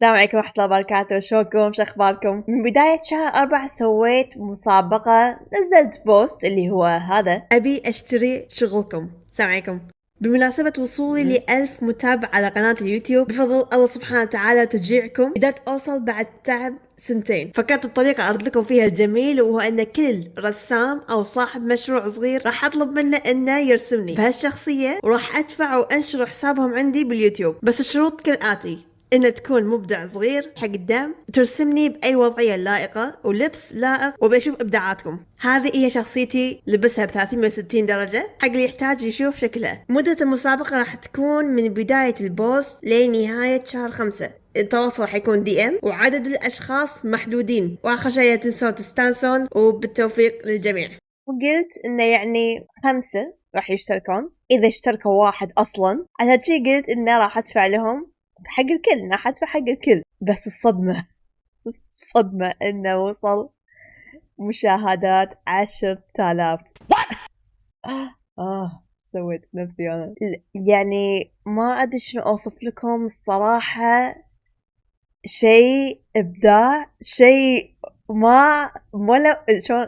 السلام عليكم ورحمة الله وبركاته. شلونكم؟ شو اخباركم؟ من بداية شهر 4 سويت مسابقة، نزلت بوست اللي هو هذا أبي أشتري شغلكم. السلام عليكم. بمناسبة وصولي ل1000 متابع على قناة اليوتيوب بفضل الله سبحانه وتعالى تشجيعكم قدرت أوصل بعد تعب 2 سنين. فكرت بطريقة أرد لكم فيها الجميل، وهو أن كل رسام أو صاحب مشروع صغير راح أطلب منه أنه يرسمني بهالشخصية، وراح أدفع وأنشر حسابهم عندي باليوتيوب. بس الشروط كالآتي: إن تكون مبدع صغير حق الدم، ترسمني بأي وضعية لائقة ولبس لائق، وبشوف إبداعاتكم. هذه هي شخصيتي، لبسها ب360 درجة حق اللي يحتاج يشوف شكلها. مدة المسابقة راح تكون من بداية البوست لنهاية شهر 5. التواصل راح يكون DM، وعدد الأشخاص محدودين. وآخر شيء لا تنسون تستانسون، وبالتوفيق للجميع. وقلت إنه يعني 5 راح يشتركون إذا اشتركوا 1 أصلا. عشان شي قلت إنه راح أدفع لهم حق الكل، راح أدفع حق الكل. بس الصدمة إنه وصل مشاهدات 10,000. سويت نفسي أنا يعني ما أدري شنو أوصف لكم الصراحة. شيء إبداع، شيء ما ولا شلون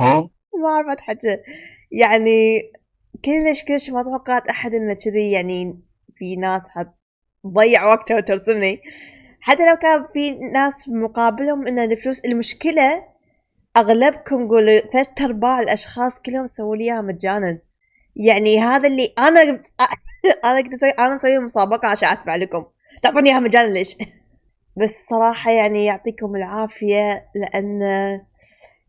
ما أعرف أتحكى يعني. كلش ما توقعت أحد إنه كذي، يعني في ناس تضيع وقتها وترسمني. حتى لو كان في ناس مقابلهم إنه الفلوس. المشكلة أغلبكم قولوا 3/4 الأشخاص كلهم سووا لي إياها مجانا. يعني هذا اللي أنا أنا كنت أنا مسوي مسابقة عشان أدفع لكم، تعطوني إياها مجانا ليش؟ بس صراحة يعني يعطيكم العافية، لأن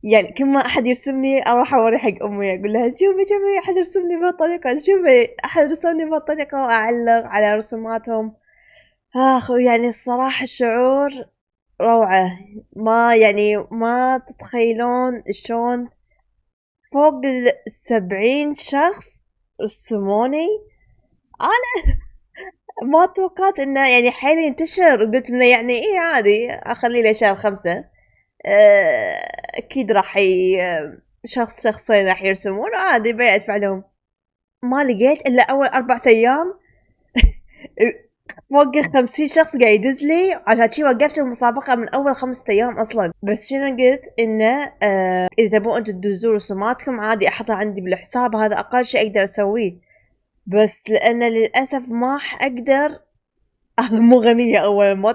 يعني كل ما أحد يرسمني أروح أوري حق أمي أقول لها شوفي أحد يرسمني بهالطريقة، شوفي أحد رسمني بهالطريقة، وأعلق على رسوماتهم. يعني الصراحة الشعور روعة. ما تتخيلون شلون فوق 70 شخص رسموني. أنا ما توقعت إنه يعني حيل ينتشر. قلت إنه يعني إيه عادي أخلي له شهر 5. أكيد راح شخصين راح يرسمون عادي بيدفع لهم. ما لقيت إلا أول 4 أيام فوق 50 شخص قاعد يدز لي. عشان شي وقفت المسابقة من أول 5 أيام أصلا. بس شنو قلت إنه إذا تبون أنتوا تدزون رسوماتكم عادي أحطها عندي بالحساب، هذا أقل شيء أقدر أسويه. بس لأن للأسف ما أقدر. أنا مو غنية أولا، ما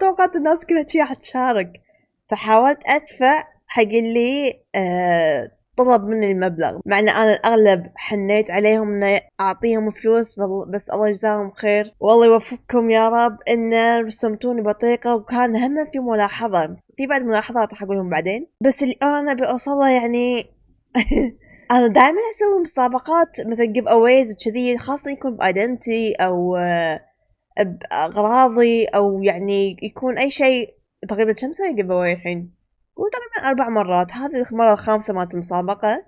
توقعت الناس كلها شي حتشارك. فحاولت أدفع حق اللي طلب مني المبلغ، مع ان انا الاغلب حنيت عليهم ان اعطيهم فلوس. بس الله يجزاهم خير، والله يوفقكم يا رب. ان رسمتوني بطريقة. وكان هم في ملاحظة، في بعد ملاحظات راح اقولهم بعدين. بس اللي انا بوصله يعني انا دائما اسوي مسابقات مثل جيف اويز وكذي، خاصة يكون بايدنتي او باغراضي، او يعني يكون اي شيء. تقريبا كم سوي جيف اوي الحين؟ تقريبا 4 مرات. هذه المرة الخامسة مالت المسابقة.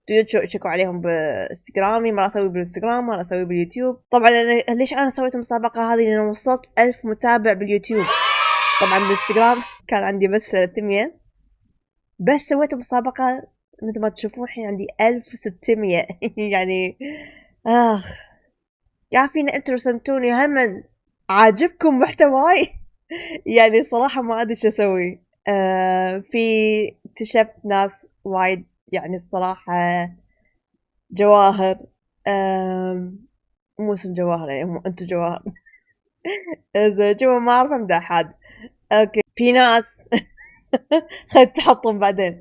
تقدروا تشيكوا عليهم بانستغرامي. مرة اسوي بالانستغرام، مرة اسوي باليوتيوب. طبعا ليش انا سويت المسابقة هذه؟ لان وصلت 1000 متابع باليوتيوب. طبعا بالانستغرام كان عندي بس 300. بس سويت مسابقة مثل ما تشوفون الحين عندي 1600. يعني يعرفين انتوا رسمتوني هم عاجبكم محتواي. يعني صراحة ما ادري شو اسوي. في اكتشفت ناس وايد يعني الصراحة جواهر. مو اسم جواهر، يعني انتو جواهر. جوا ما اعرف امدح حد. اوكي في ناس خلت تحطهم بعدين.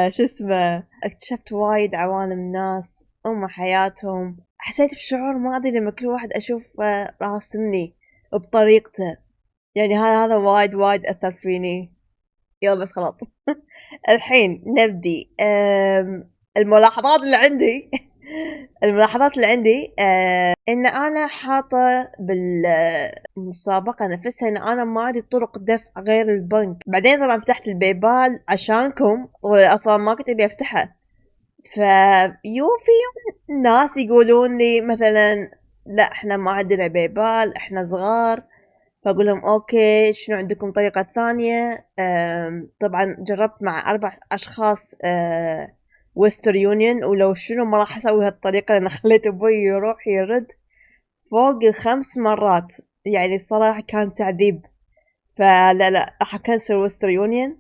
شو اسمه، اكتشفت وايد عوالم ناس حياتهم. حسيت بشعور ما ادري لما كل واحد اشوف راسمني بطريقته. يعني هذا وايد اثر فيني. يلا بس خلاص. الحين نبدي. الملاحظات اللي عندي. الملاحظات اللي عندي ان انا حاطه بالمسابقه نفسها ان انا ما عندي طرق دفع غير البنك. بعدين طبعا فتحت البيبال عشانكم، واصلا ما كنت ابي افتحها. في ناس يقولون لي مثلا لا احنا ما عندنا بيبال، احنا صغار. فأقول لهم أوكي شنو عندكم طريقة ثانية؟ طبعا جربت مع 4 أشخاص ويستر يونيون، ولو شنو ما راح أسوي هالطريقة، لأن خليت أبوي يروح يرد فوق 5 مرات يعني الصراحة كان تعذيب. فلا راح أكنسل وستر يونيون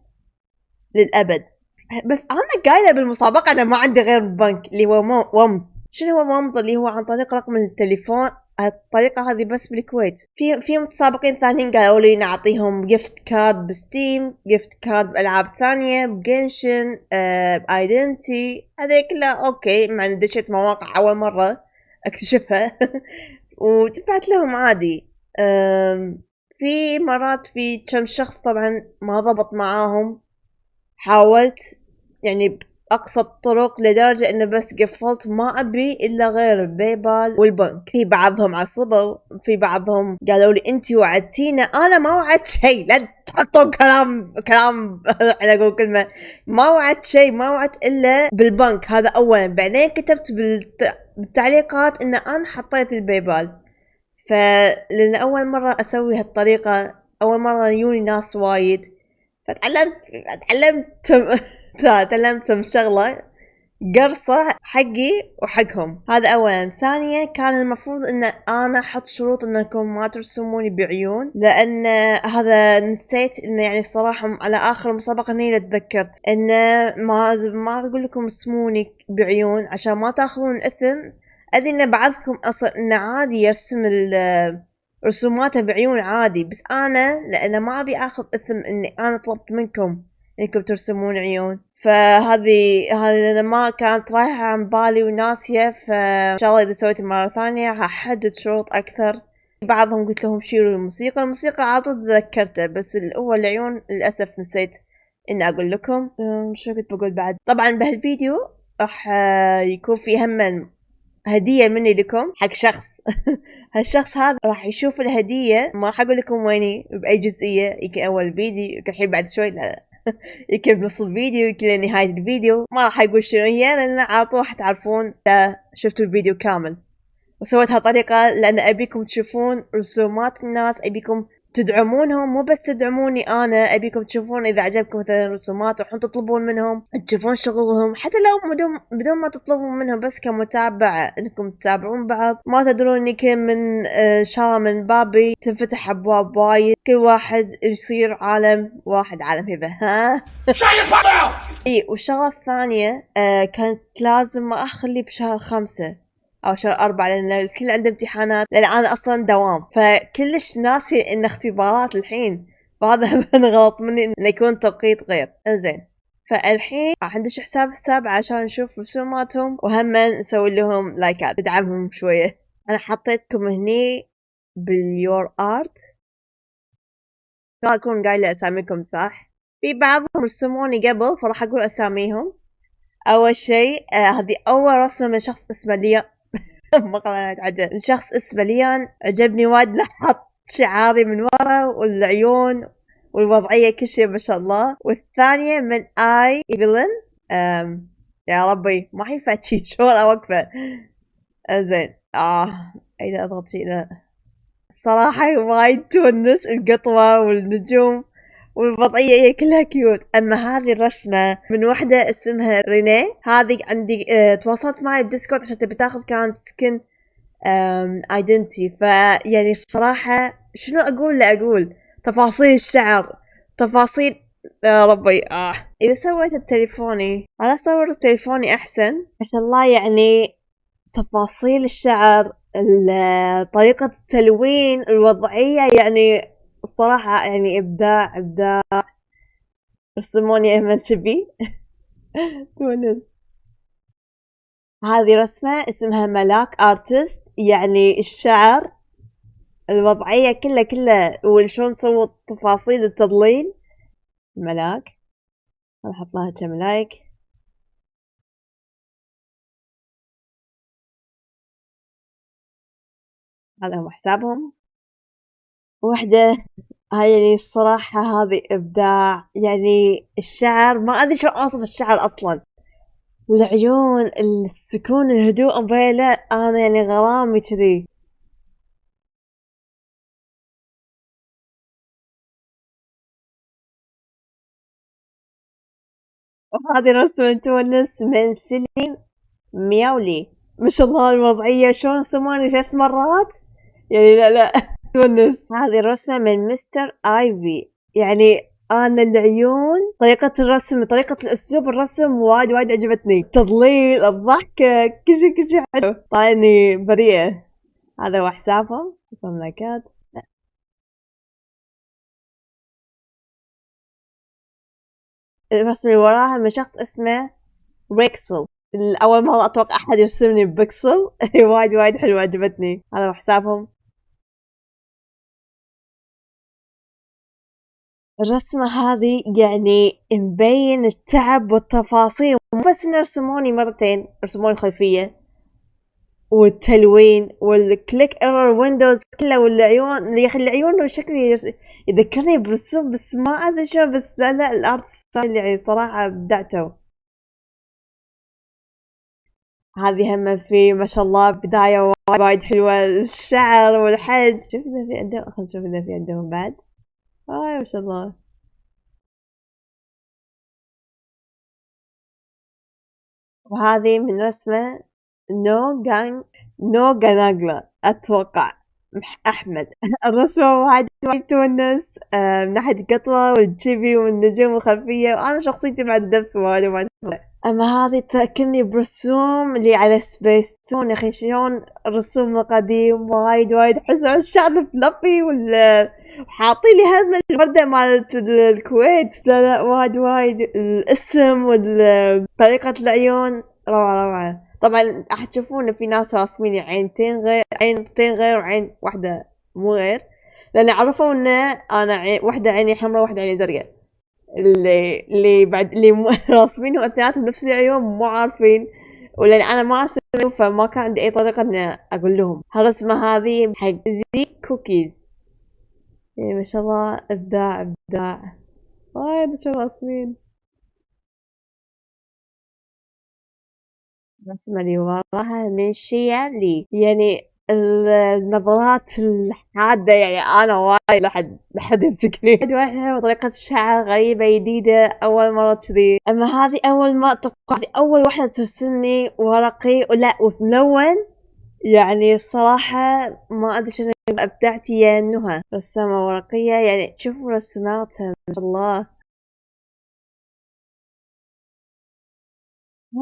للأبد. بس أنا قايلة بالمسابقة أنا ما عندي غير بنك اللي هو ومض. شنو هو ومض؟ اللي هو عن طريق رقم التليفون. الطريقة هذه بس بالكويت. في متسابقين ثانيين قالوا لي نعطيهم جيفت كارد بستيم، جيفت كارد بألعاب ثانية، بجنشن، بايدنتي، هذه كلها اوكي. مع ان دشيت مواقع اول مرة اكتشفها ودفعت لهم عادي. في مرات في كم شخص طبعا ما ضبط معاهم، حاولت يعني بأقصى الطرق لدرجة إنه بس قفلت ما أبي إلا غير البايبال والبنك. في بعضهم عصبوا، في بعضهم قالوا لي أنتي وعدتينا. أنا ما وعدت شيء، لا تحطوا كلام على أقول كلمة. ما وعدت شيء، ما وعدت إلا بالبنك. هذا أولا. بعدين كتبت بالتعليقات إن أنا حطيت البايبال. فلأن أول مرة أسوي هالطريقة، أول مرة يوني ناس وايد، فتعلمت شغلة قرصة حقي وحقهم. هذا أولا. ثانيا كان المفروض إن أنا أحط شروط إنكم ما ترسموني بعيون، لأن هذا نسيت إنه يعني الصراحة على آخر مسابقة هني تذكرت إنه ما أقول لكم ارسموني بعيون عشان ما تاخذون إثم. أدري إن بعضكم أصلا إنه عادي يرسم رسوماته بعيون عادي، بس أنا لأن ما أبي أخذ إثم إني أنا طلبت منكم إنكم ترسمون عيون. هذه لأن ما كانت رايحة عن بالي وناسية. فإن شاء الله إذا سويت مرة ثانية هحدد شروط أكثر. بعضهم قلت لهم شيلوا الموسيقى على طول تذكرته، بس الأول العيون للأسف نسيت إني أقول لكم. شو كنت بقول بعد؟ طبعا بهالفيديو راح يكون في هم هدية مني لكم حق شخص. هالشخص هذا راح يشوف الهدية، ما راح أقول لكم ويني بأي جزئية. يمكن أول فيديو، يمكن الحين بعد شوي، لا يمكن بنص الفيديو، يمكن لنهاية الفيديو. ما راح أقول شنو هي لأن على طول حتعرفون إذا شفتوا الفيديو كامل. وسويتها طريقة لأن أبيكم تشوفون رسومات الناس، أبيكم تدعمونهم، مو بس تدعموني أنا، أبيكم تشوفون إذا عجبكم مثلا رسومات وحن تطلبون منهم، تشوفون شغلهم، حتى لو بدون ما تطلبون منهم، بس كمتابعة إنكم تتابعون بعض. ما تدرون إني كم من إن شاء الله من بابي تنفتح أبواب وايد، كل واحد يصير عالم واحد، عالم هبة. ها إيه. والشغلة الثانية كانت لازم أخلي بشهر 5 أو شهر 4 لأن الكل عنده امتحانات، لأن أنا أصلا دوام، فكلش ناسي إن اختبارات الحين. فهذا غلط مني إنه يكون توقيت غير. إنزين، فالحين راح ندش حساب السابع عشان نشوف رسوماتهم، وهم نسوي لهم لايكات ندعمهم شوية. أنا حطيتكم هني باليور آرت، أكون قايلة أساميكم صح. في بعضهم رسموني قبل فراح أقول أساميهم. أول شيء هذه أول رسمة من شخص اسمه ليان. مقالة أتعجب. شخص اسمه ليان عجبني وايد، حط شعاري من ورا والعيون والوضعية كل شيء ما شاء الله. والثانية من آي إيفلين. يا ربي ما ينفع شي شلون أوقفه. زين إذا أضغط شي لا. الصراحة وايد تونس القطوة والنجوم والوضعية هي كلها كيوت. أما هذه الرسمة من وحدة اسمها رينيه، هذه عندي تواصلت معي بديسكورد عشان تبي تاخذ كانت سكن ايدنتي. فيعني الصراحة شنو أقول أقول تفاصيل الشعر، تفاصيل يا ربي. إذا سويت بتليفوني، أنا أصور بتليفوني أحسن عشان الله. يعني تفاصيل الشعر، طريقة التلوين، الوضعية، يعني الصراحة يعني إبداع. رسموني أهمل شبي. تونس. هذه رسمة اسمها ملاك آرتست، يعني الشعر، الوضعية كلها وشون سووا تفاصيل التضليل. ملاك راح أحط لها كم لايك. هذا هم حسابهم. وحدة هاي يعني الصراحة هذه إبداع. يعني الشعر ما أدري شو أوصف الشعر أصلا. العيون، السكون، الهدوء، لا أنا يعني غرامي كذي. وهذه رسمة تونس من سليم مياولي. ما شاء الله الوضعية شلون سموني 3 مرات. يعني لا تونس. هذه الرسمة من مستر ايفي. يعني انا العيون، طريقة الرسم، طريقة الاسلوب الرسم وايد عجبتني. التضليل، الضحكة، كل شي حلو. طالعني بريئة. هذا هو حسابهم. مملكات. الرسم اللي وراها من شخص اسمه ريكسل. أول مرة أتوقع أحد يرسمني ببكسل. وايد حلوة عجبتني. هذا هو حسابهم. الرسمة هذه يعني مبين التعب والتفاصيل، مو بس إن رسموني مرتين، رسموني خلفية والتلوين والكليك ايرور ويندوز كله، والعيون يا اخي العيون شكلي يذكرني برسوم، بس ما ادري شو، بس لا الارت ستايل يعني صراحة ابدعتوا. هذه هم في ما شاء الله بداية وايد حلوة، الشعر والحج. شوف اذا في عندهم، خلينا نشوف اذا في عندهم بعد. ما شاء الله. وهذه من رسمة نو جاناجلا أتوقع أحمد. الرسمة وايد تونس، من ناحية القطوة والجيبي والنجوم الخلفية، وأنا شخصيتي بعد نفس وايد. أما هذه تذكرني برسوم اللي على سبيستون. يا أخي شلون الرسوم القديم وايد حسن، الشعر الفلفي وحاطين لي هم الوردة مالت الكويت. لا وايد الاسم وطريقة العيون روعة. طبعا راح تشوفون في ناس راسمين عينتين غير وعين واحدة مو غير، لأن عرفوا ان انا واحدة عيني حمراء واحدة عيني زرقاء. اللي بعد اللي راسمينهم اثنيناتهم نفس العيون مو عارفين، ولان انا ما ارسم فما كان عندي اي طريقة اني اقول لهم. هالرسمة هذه حق زي كوكيز. يعني ما شاء الله ابداع وايد شو راسمين. الرسمة اللي وراها من شيالي، يعني النظرات الحادة، يعني أنا وايد لحد يمسكني. واحدة وطريقة الشعر غريبة جديدة، أول مرة كذي. أما هذه أول ما أتوقع، أول واحدة ترسمني ورقي ولا وملون. يعني الصراحة ما أدري شنو أبدعتي يا نهى. رسامة ورقية، يعني شوفوا رسماتها ما شاء الله.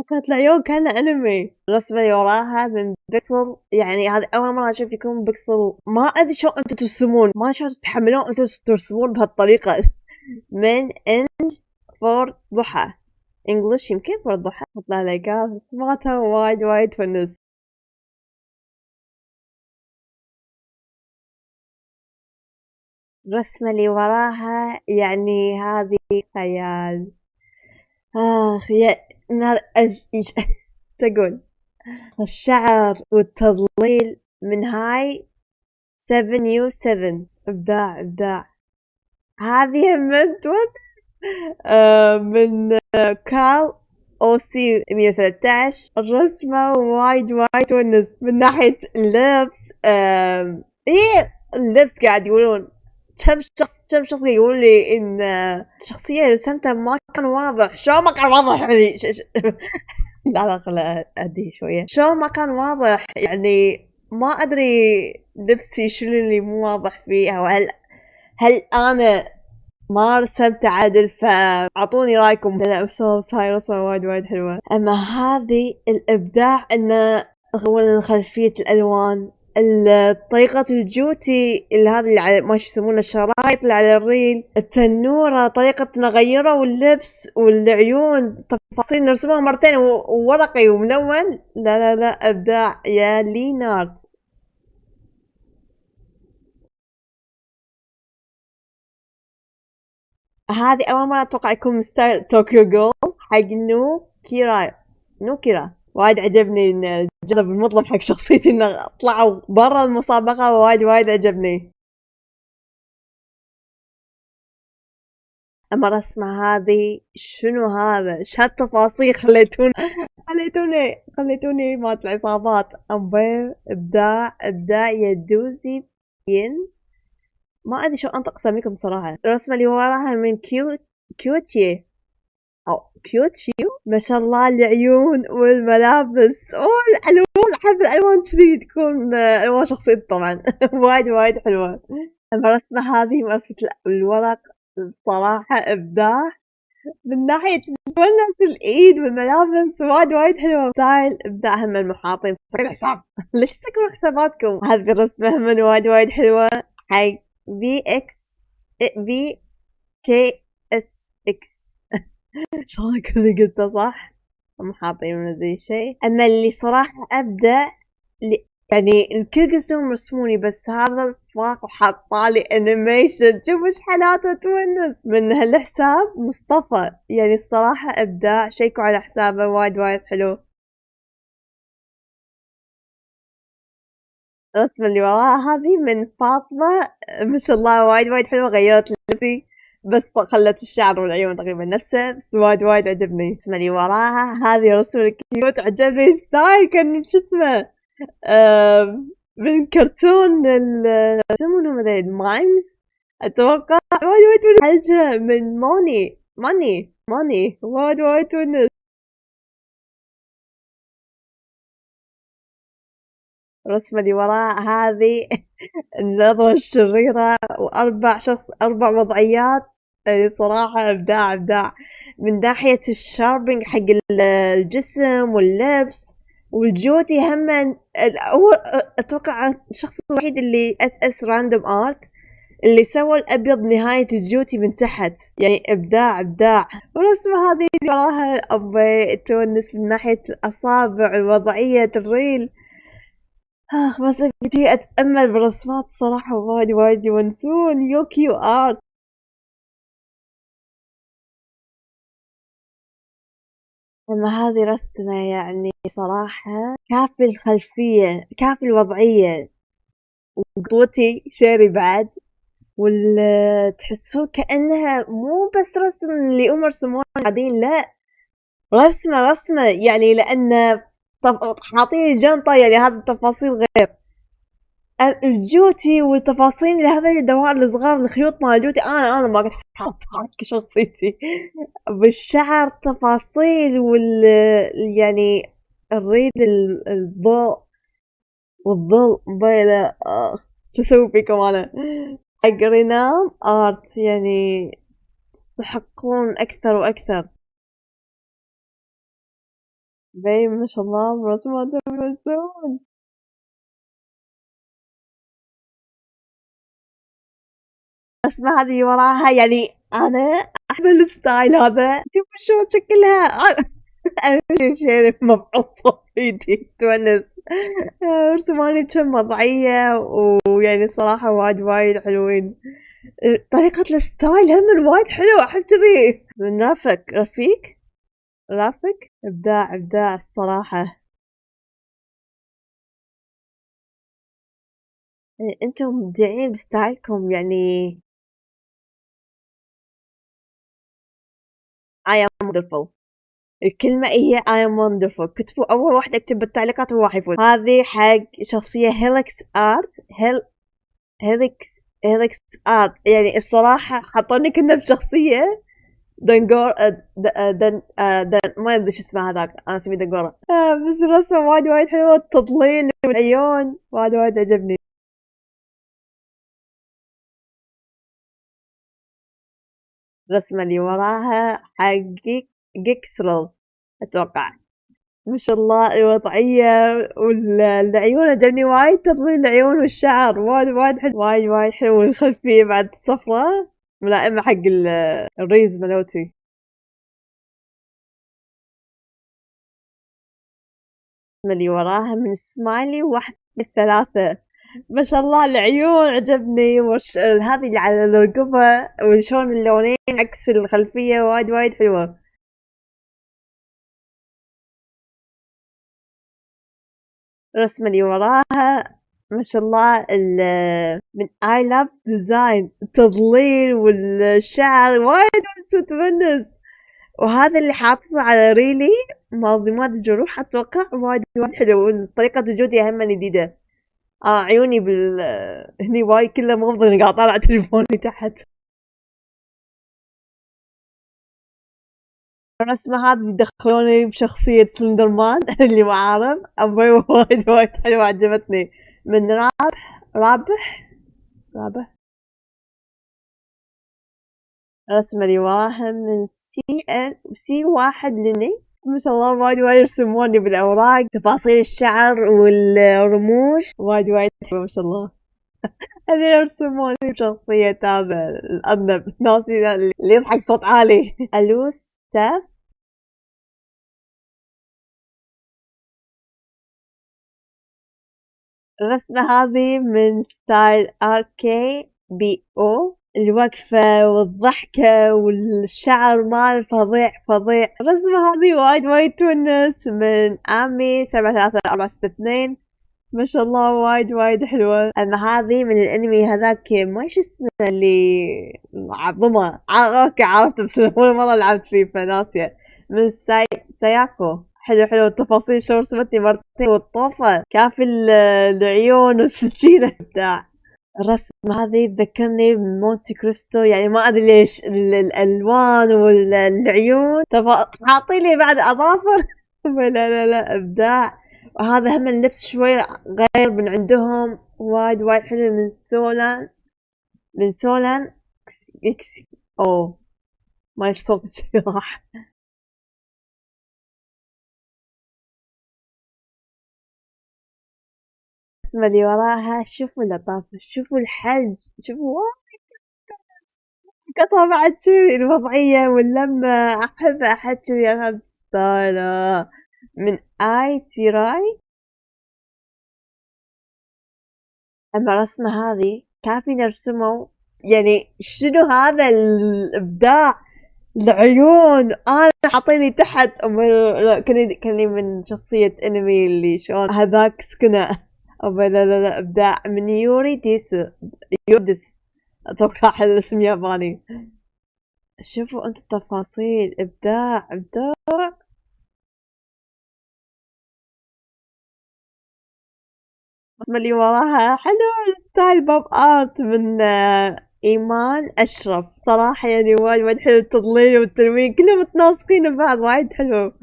كانت العيون كان انمي. الرسمة اللي وراها من بيكسل، يعني هذه اول مرة اشوف يكون بيكسل. ما ادري شو انتم ترسمون، ما شو تتحملون انتم ترسمون بهالطريقة. من انج فور ضحى انجلش، يمكن فور ضحى. طلع لك رسماتها وايد تونس. الرسمة اللي وراها يعني هذه خيال. يا نار تقول الشعر والتضليل من هاي 7U7. ابداع. هذه من من كال او سي 113. الرسمة وايد تونس من ناحية اللبس. ايه اللبس قاعد يقولون كم شخص يقول لي ان الشخصية اللي رسمتها ما كان واضح. شو ما كان واضح يعني لا خلا اهدي شوية. شو ما كان واضح يعني، ما ادري نفسي شنو اللي مو واضح فيه، او هل انا ما رسمت عدل؟ فاعطوني رايكم. لا بس هاي رسمة وايد حلوة. اما هذه الابداع انه خلفية الالوان، طريقة الجوتي اللي هذا اللي على ما يسمونه الشرايط اللي على الريل، التنورة، طريقة نغيره واللبس والعيون، تفاصيل نرسمها مرتين وورقي وملون. لا ابداع يا لينارد. هذه أول مرة أتوقع يكون ستايل طوكيو جول حق نو كيرا. وايد عجبني إن جرب المطلب حق شخصيتي إنه طلعوا برا المسابقة. وايد عجبني. أما الرسمة هذه شنو هذا؟ شو هالتفاصيل خليتوني مات العصابات. أمبي إبداع يا دوزي ين. ما أدري شو أنطق أسميكم صراحة. الرسمة اللي وراها من كيوتشي أو كيوتشيو. ما شاء الله العيون والملابس والألوان أحب الألوان كذي تكون ألوان شخصيتي طبعًا وايد حلوة. أما الرسمة هذه رسمة الورق الصراحة إبداع من ناحية تونس الإيد والملابس وايد حلوة. ستايل إبداع هم المحاطين تسوي الحساب ليش تسكرون حساباتكم؟ هذه الرسمة هم وايد حلوة حق VKSX شلون كذي قلته صح؟ محاطين من ذي شيء. أما اللي صراحة أبدع يعني الكل قلتهم رسموني بس هذا الفاق وحطالي انيميشن شوف ايش حالاته تونس من هالحساب مصطفى يعني الصراحة ابداع شيكوا على حسابه وايد حلو. الرسمة اللي وراها هذه من فاطمة ما شاء الله وايد حلوة غيرت لبسي بس خلت الشعر والعيون تقريبا نفسه بس وايد عجبني. الرسمة اللي وراها هذه رسمة كيوت عجبني ستايل كان شو اسمه من كرتون يسمونهم هذول المايمز اتوقع وايد حاجة من ماني وايد تونس. الرسمة اللي وراها هذه النظرة الشريرة أربع وضعيات يعني صراحة إبداع من ناحية الشاربينج حق الجسم واللبس والجوتي هم هو أتوقع الشخص الوحيد اللي اس راندوم ارت اللي سوى الأبيض نهاية الجوتي من تحت يعني إبداع. والرسمة هذه اللي وراها أبي تونس من ناحية الأصابع الوضعية الريل بس جي أتأمل بالرسمات الصراحة وايد يونسون يوكيو آرت. أما هذه رسمة يعني صراحة كافي الخلفية كافي الوضعية وقطوتي شيري بعد تحسون كأنها مو بس رسم اللي هم يرسمون عاديين لا رسمة يعني لأن حاطين الجنطة يعني هذه التفاصيل غير الجوتي والتفاصيل اللي هذا الدوائر الصغار الخيوط مال الجوتي انا ما قد حاطها كشخصيتي بالشعر تفاصيل يعني الريد الضوء والظل بيضة شو اسوي فيكم انا حق رينام ارت يعني تستحقون اكثر واكثر باين ما شاء الله رسماتهم يمثلون. الرسمة هذه وراها يعني أنا أحب الستايل هذا شوف شو شكلها أمشي شيرف مفعوصة بيدي تونس رسماني كم وضعية ويعني صراحة وايد حلوين. طريقة الستايل هم وايد حلو أحب كذي من رافق إبداع الصراحة. انتم مبدعين بستايلكم يعني I am wonderful الكلمة هي I am wonderful كتبوا أول واحدة اكتب بالتعليقات هو راح يفوز. هذه حق شخصية هيلكس آرت هيلكس آرت يعني الصراحة حطوني كنا بشخصية دنجور ما أدري شو اسمها هذاك أنا اسميه دنجورة بس الرسمة وايد حلوة التضليل والعيون وايد عجبني. الرسمة اللي وراها حق جيكسرل أتوقع ما شاء الله الوضعية والعيون عجبني وايد تضليل العيون والشعر وايد حلو وايد حلو والخلفية بعد الصفرة ملائمة حق الريز ملوتي. اللي وراها من سمايلي واحد من الثلاثة ما شاء الله العيون عجبني هذه اللي على الرقبة وشون اللونين عكس الخلفية وايد حلوة. الرسمة اللي وراها ما شاء الله من I love design التضليل والشعر وايد تونس وهذا اللي حاطه على ريلي منظمات الجروح اتوقع وايد حلو طريقة وجودي هم جديدة عيوني هني وايد كله مغمض اني قاعد طالع تليفوني تحت. الرسمة هذه دخلوني بشخصية سلندر مان اللي ما عارف أبوي وايد وايد حلوة عجبتني من رابح الرسمة اللي وراها من سي واحد لني ما شاء الله وايد وايد يرسموني بالأوراق تفاصيل الشعر والرموش وايد وايد حلوة ما شاء الله اللي يرسموني بشخصية هذا الأرنب ناسي اللي يضحك صوت عالي ألوس تاف الرسمة هذه من ستايل RK BO الوقفة والضحكة والشعر مال فظيع فظيع الرسمة هذه وايد وايد تونس من آمي 73462 ما شاء الله وايد وايد حلوة أما هذه من الأنمي هذاك ما شو اسمه اللي عظمة اوكي عرفت بس أول مرة لعبت فيه فناسية من ساياكو حلو حلو التفاصيل شو رسمتني مرتين والطوفة كافي العيون والسكينة بتاع الرسمة هذه تذكرني بمونتي كريستو يعني ما أدري ليش الألوان والعيون حاطيلي بعد أظافر لا لا لا إبداع وهذا هم اللبس شوي غير من عندهم وايد وايد حلو من سولان إكس أوه ما إيش صوت شي راح الرسمة اللي وراها شوفوا اللطافة شوفوا الحج شوفوا قطعة بعد شوي الوضعية واللمة أحب أحكي وياها ستايلة من آي سيراي أما الرسمة هذه كافي نرسمه يعني شنو هذا الإبداع العيون أنا حاطيني تحت كني من شخصية أنمي اللي شلون هذاك سكنة لا لا لا إبداع من يودس أتوقع هذا اسم ياباني شوفوا أنتوا التفاصيل إبداع إبداع الرسمة اللي وراها حلو ستايل بوب آرت من إيمان أشرف صراحة يعني وايد وايد حلو التضليل والتلوين كلهم متناسقين ببعض وايد حلو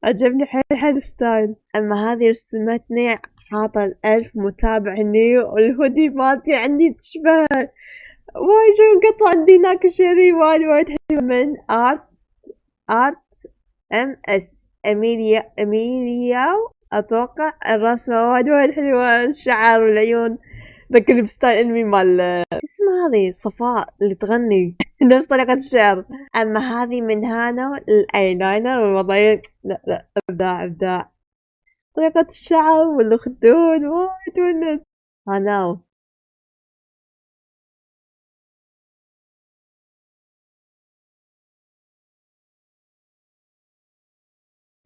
عجبني حيل حيل ستايل أما هذه رسمتني حاطة 1000 متابع هني والهودي مالتي عندي تشبه وايد شو قطع عندي هناك شيري وايد وايد حلو من ارت MS أميلياو أتوقع الرسمة وايد وايد حلوة الشعر والعيون ذكرني بستايل انمي مال اسمها هذه صفاء اللي تغني نفس طريقة الشعر أما هذه من هانو الأيلاينر والوضعية لا لا إبداع إبداع طريقة الشعر والخدود وايد تونس هانو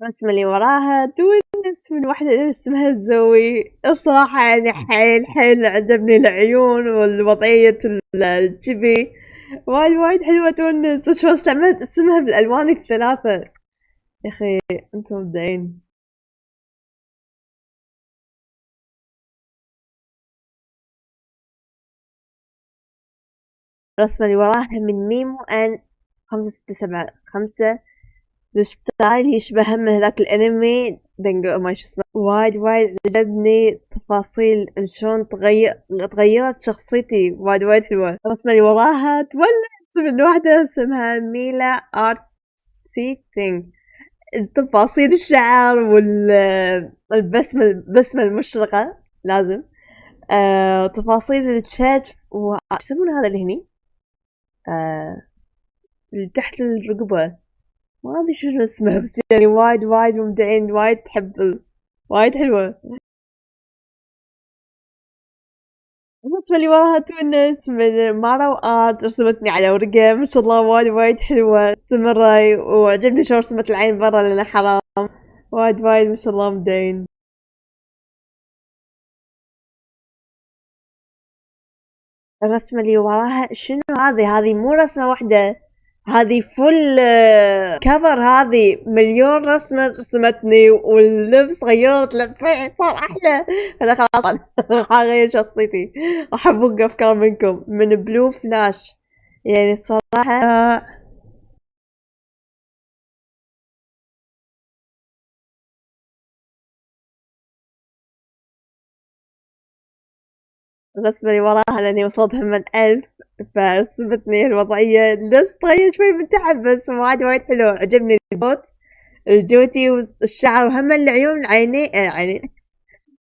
الرسمة اللي وراها تونس من واحدة اسمها زوي الصراحة يعني حيل حيل عجبني العيون والوضعية الجبي وايد وايد حلوة تونس وشو استعملت اسمها بالألوان الثلاثة يا أخي أنتم مبدعين الرسمة اللي وراها من ميمو أن 5675 الستايل يشبه من هذاك الانمي دنجو ما شو اسمه وايد وايد عجبني تفاصيل شلون تغيرت شخصيتي وايد وايد حلوة الرسمة اللي وراها تولد من واحدة اسمها ميلا ارت سي ثينج تفاصيل الشعر البسمة المشرقة لازم تفاصيل الشات يسمون هذا اللي هني اللي تحت الرقبة ما أدري شنو اسمه بس يعني وايد وايد مبدعين وايد تحب وايد حلوة الرسمة اللي وراها تونس من مارو آرت رسمتني على ورقة ما شاء الله وايد وايد حلوة استمري وعجبني شو رسمت العين برا لأنه حرام وايد وايد ما شاء الله مبدعين الرسمة اللي وراها شنو هذه مو رسمة واحدة هذه فل كفر هذه مليون رسمة رسمتني واللبس غيرت لبسي صار أحلى أنا خلاص حغير شخصيتي أحب أفكار منكم من بلو فلاش يعني الصراحة الرسمة اللي وراها لأني وصلت هم 1000 فرسمتني الوضعية لسه طاير شوي من تعب بس وايد حلو عجبني البوت الجوتي والشعر وهم العيون عينين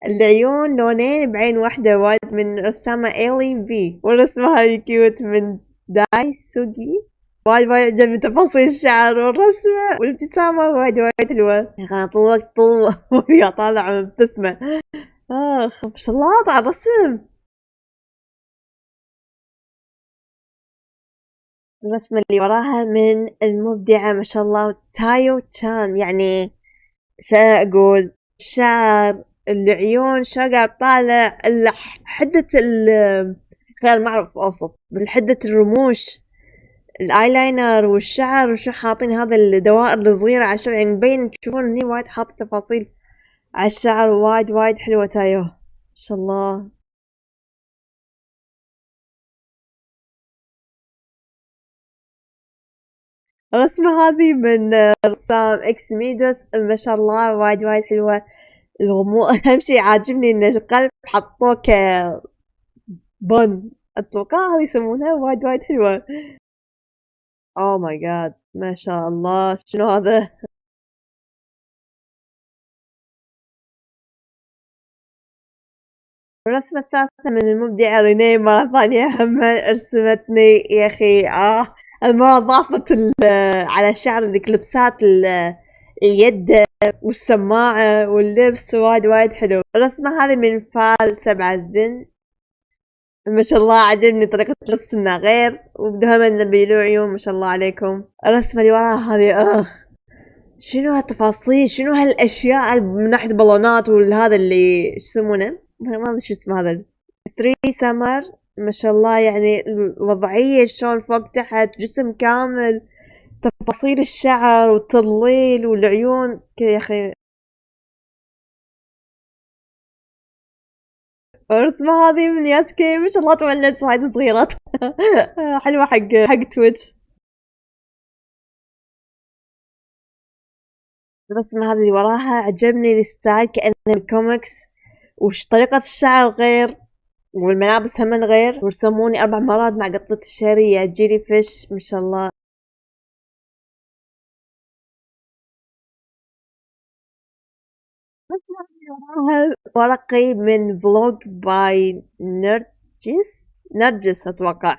العيون لونين بعين واحدة وايد من رسامة إيلي في والرسمة هاي كيوت من داي سوجي وايد عجبني تفاصيل الشعر والرسمة والابتسامة وايد حلوة يعني طول الوقت طول وهي طالعة مبتسمة ما شاء الله على الرسم الرسمة اللي وراها من المبدعة ما شاء الله تايو تشان يعني شا أقول الشعر العيون شا قاعد طالع حدة غير ما أعرف أوصف بس حدة الرموش الايلاينر والشعر وشو حاطين هذا الدوائر الصغيرة عشان يعني مبين تشوفون هني وايد حاطة تفاصيل على الشعر وايد حلوة تايو ما شاء الله الرسمة هذه من رسام اكس ميدوس ما شاء الله وايد حلوة الغموض أهم شي عاجبني إن القلب حطوه كبن أتوقع هذي يسمونها وايد حلوة أوه ماي جاد ما شاء الله شنو هذا الرسمة الثالثة من المبدعة رينيه مرة ثانية هم رسمتني يا أخي المرة ضافت على شعر الكليبسات اليد والسماعة واللبس وايد حلو الرسمة هذه من فال 7 زن ما شاء الله عجبني طريقة لبس إنها غير ودهم نبي له عيون ما شاء الله عليكم الرسمة اللي وراها هذه شنو هالتفاصيل شنو هالأشياء من ناحية البالونات والهذا اللي شو يسمونه ما أدري شو اسمه هذا 3 سمر ما شاء الله يعني الوضعية شلون فوق تحت جسم كامل تفاصيل الشعر والتضليل والعيون كذا يا أخي الرسمة هذه من ياسكي ما شاء الله تونس وايد صغيرة حلوة حق تويتش الرسمة هذه اللي وراها عجبني الستايل كأنه الكوميكس وش طريقة الشعر غير والملابس هم غير ورسموني 4 مرات مع قطة الشاري يا جيلي فيش ما شاء الله الرسمة اللي وراها ورقي من فلوج باي نرجس أتوقع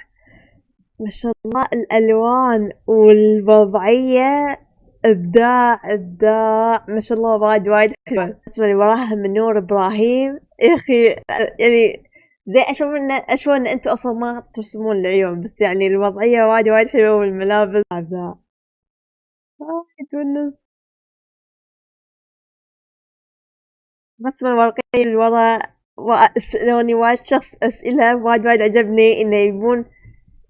ما شاء الله الألوان والوضعية إبداع ما شاء الله وايد حلوة الرسمة اللي وراها من نور إبراهيم يا أخي يعني زي أشوف إن أنتوا أصلا ما ترسمون العيون بس يعني الوضعية وايد حلوة والملابس إبداع تونس الرسمة الورقية اللي ورا سألوني وايد شخص أسئلة وايد عجبني إنه يبون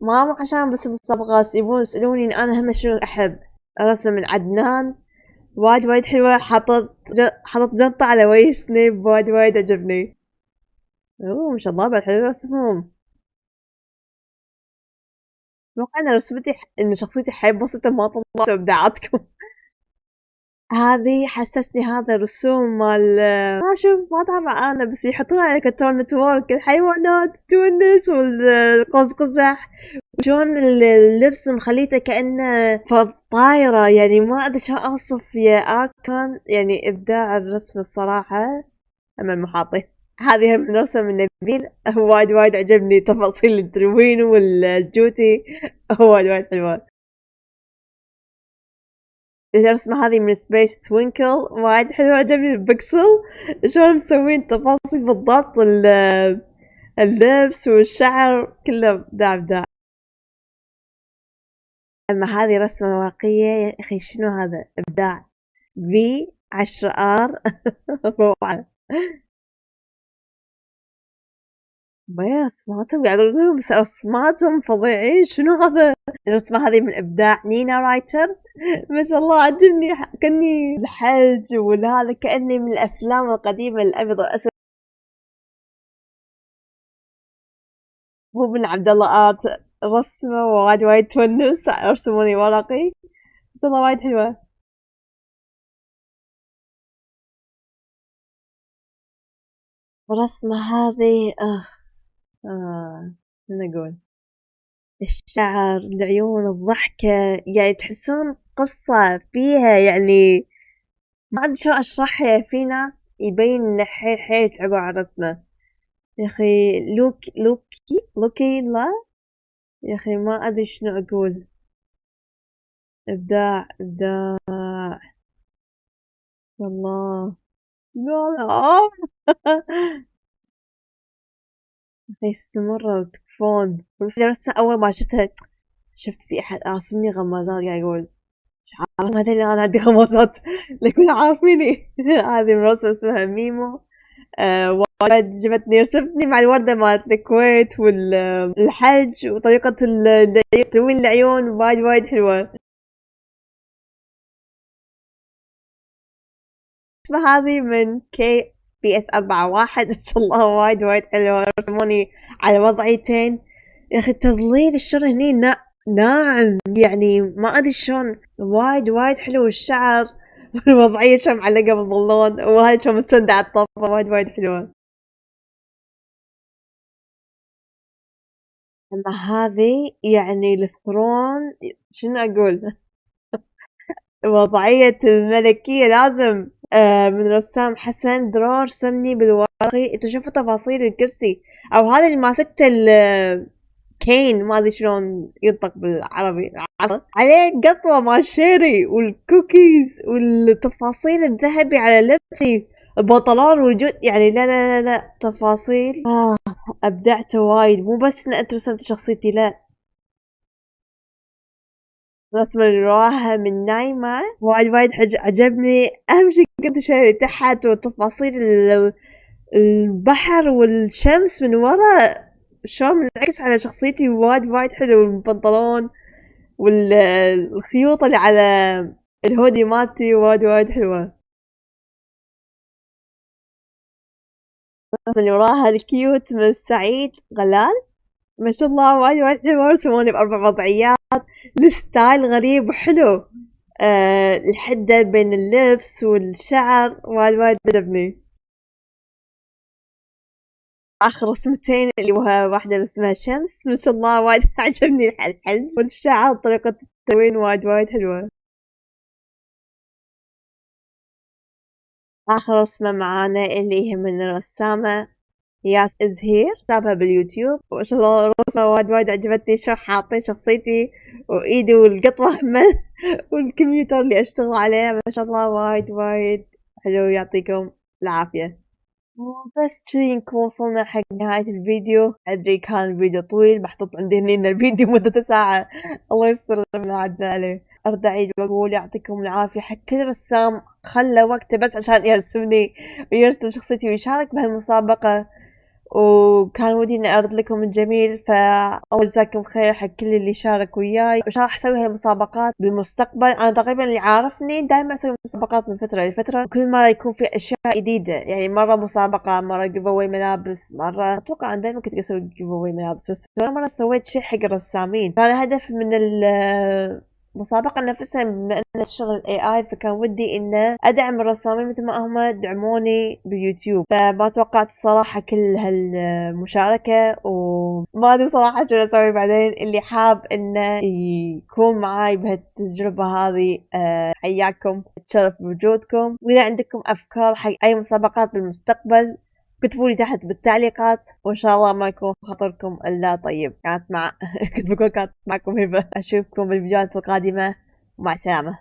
ما مو عشان بس مسابقة يبون يسألوني إن أنا هم شنو أحب الرسمة من عدنان وايد حلوة حطت جنطة على وجه سنيب وايد عجبني اوه ما شاء الله بعد حلو رسمهم اتوقع ان رسمتي ان شخصيتي حيل بسيطة ما طلعت ابداعاتكم هذه حسسني هذا الرسوم مال ما اشوف ما تابع انا بس يحطون على كرتون نتورك الحيوانات تونس والقوس قزح وشون اللبس مخليته كأنه طايرة يعني ما ادري شو اوصف يا اكن يعني ابداع الرسم الصراحة اما المحاطين هذه هم رسم من نبيل وايد عجبني تفاصيل التلوين والجوتي وايد حلوة الرسمة هذه من سبيس توينكل وايد حلوة عجبني البكسل شلون مسوين تفاصيل بالضبط اللبس والشعر كله ابداع اما هذه رسمة ورقية يا اخي شنو هذا ابداع في 10R روعة رسماتهم قاعد اقول لهم بس رسماتهم فظيعين شنو هذا الرسمة هذه من ابداع نينا رايتر ما شاء الله عجبني كأني الحج والهذا كأني من الافلام القديمة الابيض والاسود مو من عبد الله ارت رسمة وايد تونس رسموني ورقي ما شاء الله وايد حلوة الرسمة هذه شنو أقول؟ الشعر، العيون، الضحكة، يعني تحسون قصة فيها، يعني ما أدري شلون أشرحها. في ناس يبين إنه حيل حيل تعبوا على رسمه. يا أخي لوكي لا، يا أخي ما أدري شنو أقول. إبداع إبداع والله. لا لا استمروا تكفون. بس الرسمة أول ما شفتها شفت في أحد راسمني غمازات، قاعد يقول مش عارف هذول أنا عندي غمازات ليكون عارفيني. هذه الرسمة اسمها ميمو. وايد جبتني، رسمتني مع الوردة مالت الكويت والحج، وطريقة تلوين العيون وايد وايد حلوة. اسمها هذه من كي بي اس 41. ما شاء الله وايد وايد حلوة. رسموني على وضعيتين. يا اخي تظليل الشعر هني ناعم، يعني ما ادري شلون، وايد وايد حلو الشعر. والوضعية شلون معلقة بالبالون، وهاي شلون متسندة على الطاولة، وايد وايد حلوة. اما هذه يعني الثرون، شنو اقول؟ وضعية الملكية لازم. من رسام حسن درور سمني بالورقي. انتو شوفوا تفاصيل الكرسي، او هذا اللي ماسكته كين، ما ادري شلون ينطق بالعربي، عصا عليه قطوة مال شيري، والكوكيز، والتفاصيل الذهبي على لبسي، البنطلون والجود، يعني لا تفاصيل. ابدعت وايد، مو بس ان انت رسمت شخصيتي، لا، رسم الواها من نايمة وايد وايد عجبني. أهم شي كنت شايلة تحت، وتفاصيل البحر والشمس من ورا شلون منعكس على شخصيتي، وايد وايد حلو. البنطلون والخيوط اللي على الهودي مالتي وايد وايد حلوة. اللي وراها الكيوت من سعيد غلال، ما شاء الله وايد وايد حلوة. رسموني بأربع وضعيات، الستايل غريب وحلو. الحدة بين اللبس والشعر وايد وايد عجبني. آخر رسمتين اللي واحدة اسمها شمس، ما شاء الله وايد عجبني الحلج والشعر، طريقة التلوين وايد وايد حلوة. آخر رسمة معانا اللي هي من الرسامة ياس إزهير، حسابها باليوتيوب. ما شاء الله الرسمة وايد وايد عجبتني، شلون حاطين شخصيتي وإيدي والقطوة هم والكمبيوتر اللي أشتغل عليه. ما شاء الله وايد وايد حلو، يعطيكم العافية. بس جذي نكون وصلنا حق نهاية الفيديو. أدري كان الفيديو طويل، محطوط عندي هني إن الفيديو مدته ساعة. الله يستر من عجل عليه. أرد أعيد وأقول يعطيكم العافية حق كل رسام خلى وقته بس عشان يرسمني ويرسم شخصيتي ويشارك بهالمسابقة. وكان ودي اني اعرض لكم الجميل، فاول جزاكم خير حق كل اللي شارك وياي. وان شاء الله اسوي هالمسابقات بالمستقبل. انا تقريبا اللي عارفني دائما اسوي مسابقات من فتره لفتره، وكل مره يكون في اشياء جديده، يعني مره مسابقه، مره جيف اواي ملابس، مره اتوقع انا دائما كنت اسوي جيف اواي ملابس، بس مره سويت شيء حق الرسامين. كان هدف من المسابقة نفسها بما أن الشغل AI، فكان ودي إنه أدعم الرسامين مثل ما هم دعموني باليوتيوب. فما توقعت الصراحة كل هالمشاركة، وما أدري صراحة شو أسوي بعدين. اللي حاب إنه يكون معاي بهالتجربة هذه حياكم، أتشرف بوجودكم. وإذا عندكم أفكار حق أي مسابقات بالمستقبل كتبوا لي تحت بالتعليقات، وإن شاء الله ما يكون خاطركم إلا طيب. كانت مع كنت بقول كانت معكم هبة. أشوفكم بالفيديوهات القادمة، ومع السلامة.